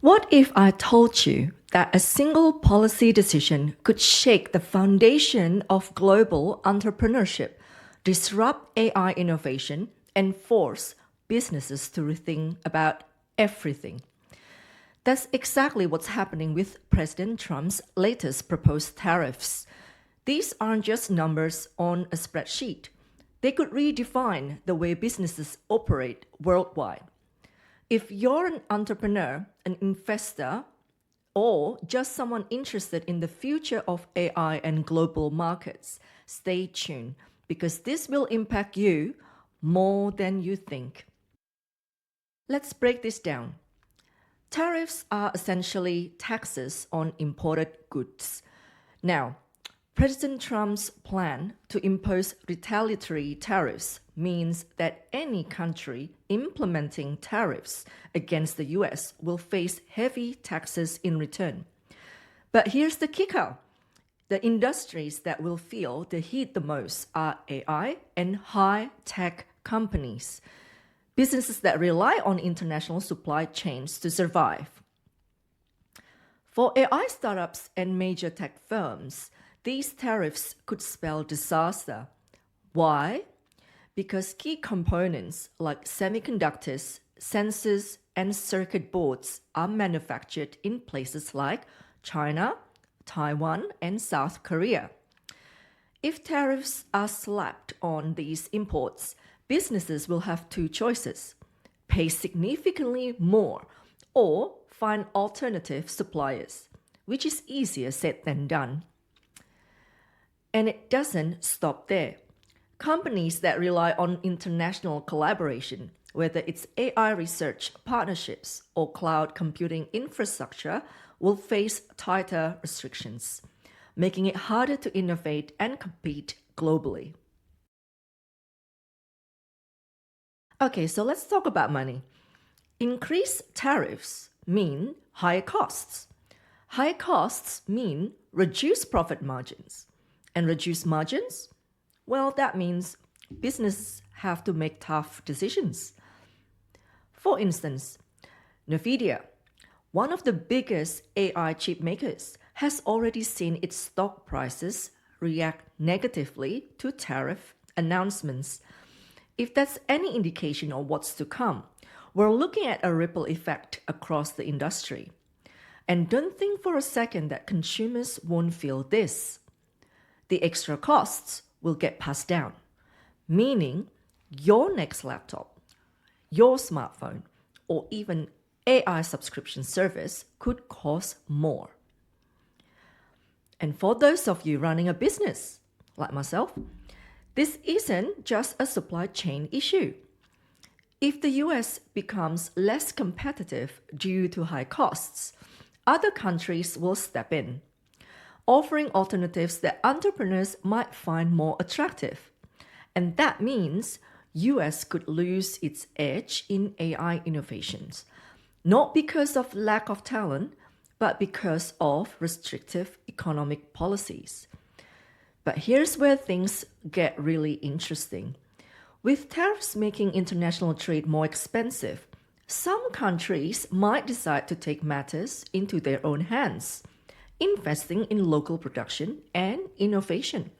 What if I told you that a single policy decision could shake the foundation of global entrepreneurship, disrupt AI innovation, and force businesses to rethink about everything? That's exactly what's happening with President Trump's latest proposed tariffs. These aren't just numbers on a spreadsheet. They could redefine the way businesses operate worldwide. If you're an entrepreneur, an investor, or just someone interested in the future of AI and global markets, stay tuned because this will impact you more than you think. Let's break this down. Tariffs are essentially taxes on imported goods. Now, President Trump's plan to impose retaliatory tariffs means that any country implementing tariffs against the US will face heavy taxes in return. But here's the kicker. The industries that will feel the heat the most are AI and high-tech companies, businesses that rely on international supply chains to survive. For AI startups and major tech firms, these tariffs could spell disaster. Why? Because key components like semiconductors, sensors, and circuit boards are manufactured in places like China, Taiwan, and South Korea. If tariffs are slapped on these imports, businesses will have two choices: pay significantly more or find alternative suppliers, which is easier said than done. And it doesn't stop there. Companies that rely on international collaboration, whether it's AI research partnerships or cloud computing infrastructure, will face tighter restrictions, making it harder to innovate and compete globally. Okay, so let's talk about money. Increased tariffs mean higher costs. Higher costs mean reduced profit margins. And reduced margins? Well, that means businesses have to make tough decisions. For instance, NVIDIA, one of the biggest AI chip makers, has already seen its stock prices react negatively to tariff announcements. If that's any indication of what's to come, we're looking at a ripple effect across the industry. And don't think for a second that consumers won't feel this. The extra costs will get passed down, meaning your next laptop, your smartphone, or even AI subscription service could cost more. And for those of you running a business, like myself, this isn't just a supply chain issue. If the US becomes less competitive due to high costs, other countries will step in, offering alternatives that entrepreneurs might find more attractive. And that means US could lose its edge in AI innovations, not because of lack of talent, but because of restrictive economic policies. But here's where things get really interesting. With tariffs making international trade more expensive, some countries might decide to take matters into their own hands, investing in local production and innovation.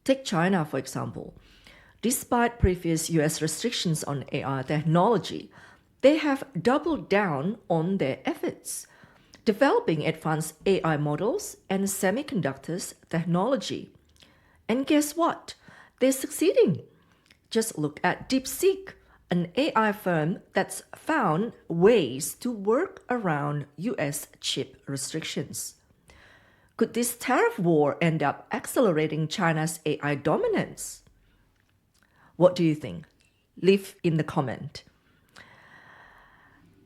Take China, for example. Despite previous US restrictions on AI technology, they have doubled down on their efforts, developing advanced AI models and semiconductors technology. And guess what? They're succeeding. Just look at DeepSeek, an AI firm that's found ways to work around US chip restrictions. Could this tariff war end up accelerating China's AI dominance? What do you think? Leave in the comment.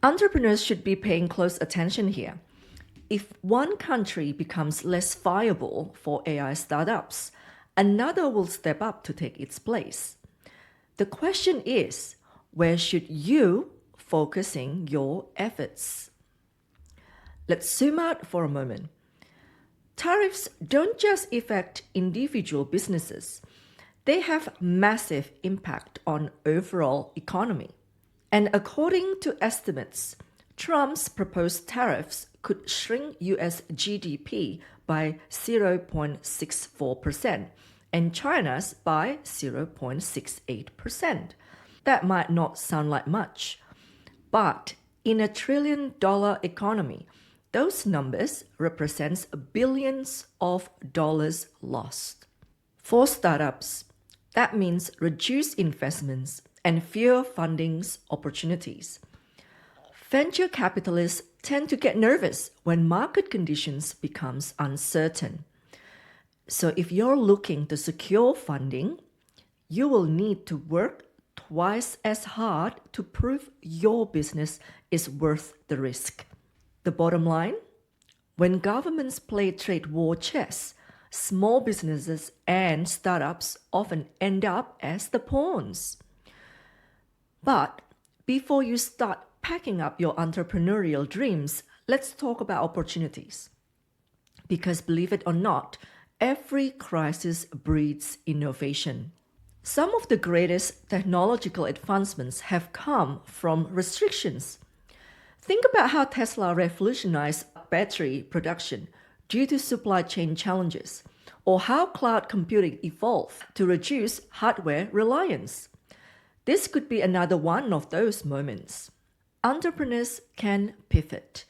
Entrepreneurs should be paying close attention here. If one country becomes less viable for AI startups, another will step up to take its place. The question is, where should you focusing your efforts? Let's zoom out for a moment. Tariffs don't just affect individual businesses. They have massive impact on overall economy. And according to estimates, Trump's proposed tariffs could shrink US GDP by 0.64% and China's by 0.68%. That might not sound like much, but in a trillion-dollar economy, those numbers represent billions of dollars lost. For startups, that means reduced investments and fewer funding opportunities. Venture capitalists tend to get nervous when market conditions become uncertain. So if you're looking to secure funding, you will need to work twice as hard to prove your business is worth the risk. The bottom line? When governments play trade war chess, small businesses and startups often end up as the pawns. But before you start packing up your entrepreneurial dreams, let's talk about opportunities. Because believe it or not, every crisis breeds innovation. Some of the greatest technological advancements have come from restrictions. Think about how Tesla revolutionized battery production due to supply chain challenges, or how cloud computing evolved to reduce hardware reliance. This could be another one of those moments. Entrepreneurs can pivot,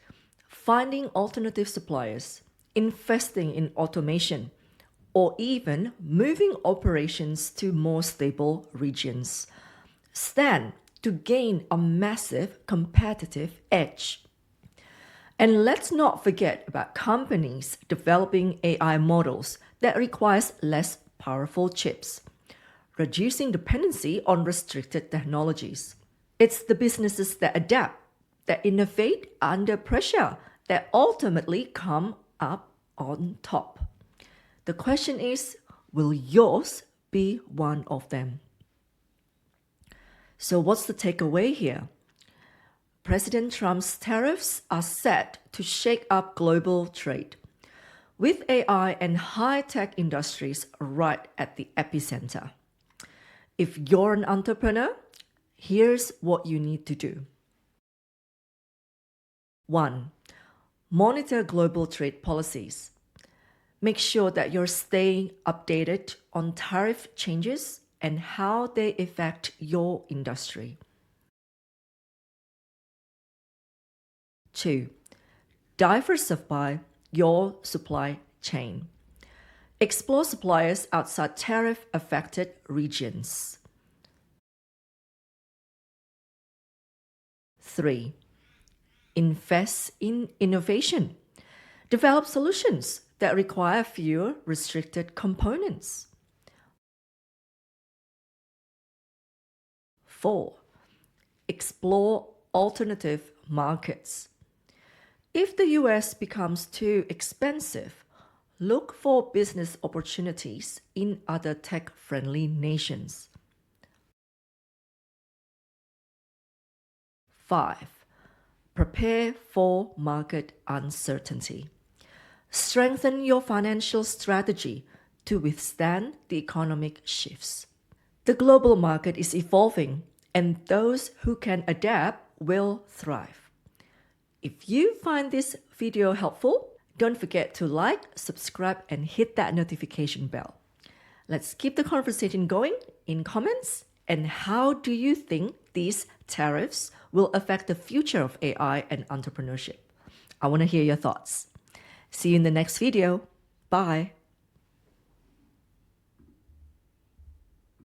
finding alternative suppliers, investing in automation, or even moving operations to more stable regions. Stand to gain a massive competitive edge. And let's not forget about companies developing AI models that requires less powerful chips, reducing dependency on restricted technologies. It's the businesses that adapt, that innovate under pressure, that ultimately come up on top. The question is, will yours be one of them? So what's the takeaway here? President Trump's tariffs are set to shake up global trade, with AI and high-tech industries right at the epicenter. If you're an entrepreneur, here's what you need to do. 1. Monitor global trade policies. Make sure that you're staying updated on tariff changes and how they affect your industry. 2. Diversify your supply chain. Explore suppliers outside tariff-affected regions. 3. Invest in innovation. Develop solutions that require fewer restricted components. 4. Explore alternative markets. If the US becomes too expensive, look for business opportunities in other tech-friendly nations. 5. Prepare for market uncertainty. Strengthen your financial strategy to withstand the economic shifts. The global market is evolving, and those who can adapt will thrive. If you find this video helpful, don't forget to like, subscribe, and hit that notification bell. Let's keep the conversation going in comments. And how do you think these tariffs will affect the future of AI and entrepreneurship? I want to hear your thoughts. See you in the next video. Bye.